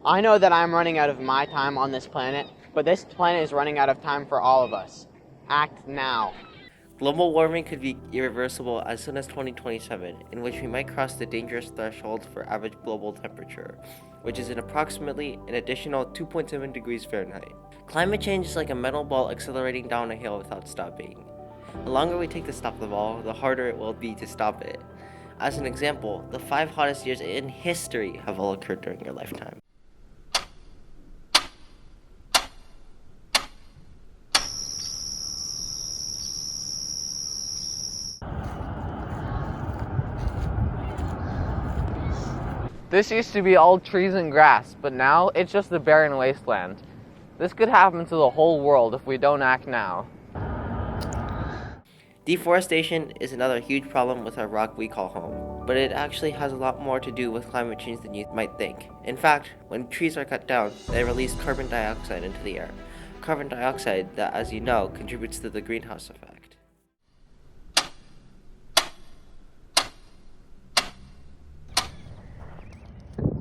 I know that I'm running out of my time on this planet, but this planet is running out of time for all of us. Act now. Global warming could be irreversible as soon as 2027, in which we might cross the dangerous threshold for average global temperature, which is approximately an additional 2.7 degrees Fahrenheit. Climate change is like a metal ball accelerating down a hill without stopping. The longer we take to stop the ball, the harder it will be to stop it. As an example, the 5 hottest years in history have all occurred during your lifetime. This used to be all trees and grass, but now it's just a barren wasteland. This could happen to the whole world if we don't act now. Deforestation is another huge problem with our rock we call home, but it actually has a lot more to do with climate change than you might think. In fact, when trees are cut down, they release carbon dioxide into the air. Carbon dioxide that, as you know, contributes to the greenhouse effect.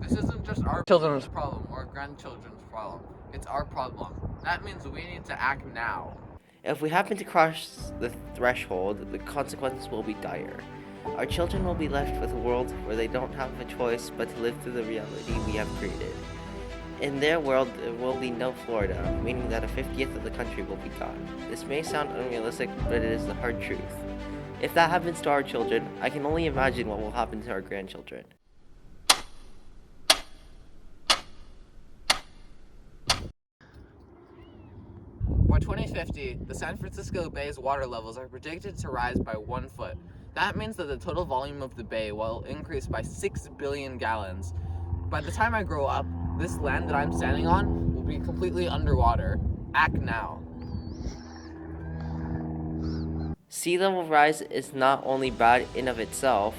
This isn't just our children's problem or grandchildren's problem. It's our problem. That means we need to act now. If we happen to cross the threshold, the consequences will be dire. Our children will be left with a world where they don't have a choice but to live through the reality we have created. In their world, there will be no Florida, meaning that a 50th of the country will be gone. This may sound unrealistic, but it is the hard truth. If that happens to our children, I can only imagine what will happen to our grandchildren. By 2050, the San Francisco Bay's water levels are predicted to rise by 1 foot. That means that the total volume of the bay will increase by 6 billion gallons. By the time I grow up, this land that I'm standing on will be completely underwater. Act now. Sea level rise is not only bad in of itself,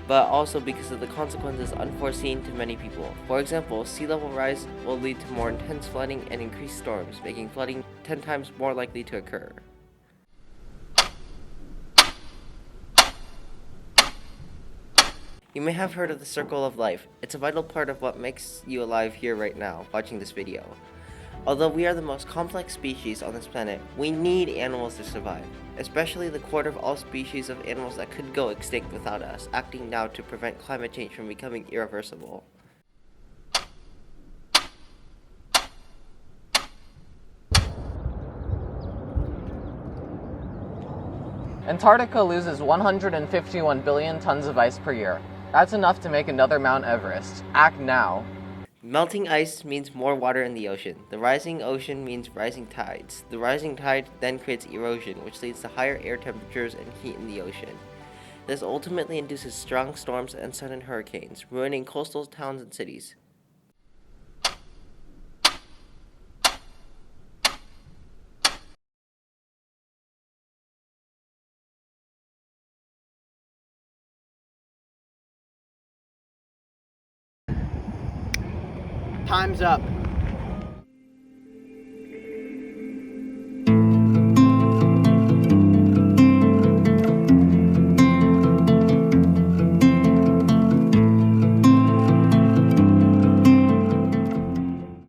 but also because of the consequences unforeseen to many people. For example, sea level rise will lead to more intense flooding and increased storms, making flooding 10 times more likely to occur. You may have heard of the circle of life. It's a vital part of what makes you alive here right now, watching this video. Although we are the most complex species on this planet, we need animals to survive, especially the quarter of all species of animals that could go extinct without us acting now to prevent climate change from becoming irreversible. Antarctica loses 151 billion tons of ice per year. That's enough to make another Mount Everest. Act now. Melting ice means more water in the ocean. The rising ocean means rising tides. The rising tide then creates erosion, which leads to higher air temperatures and heat in the ocean. This ultimately induces strong storms and sudden hurricanes, ruining coastal towns and cities. Time's up.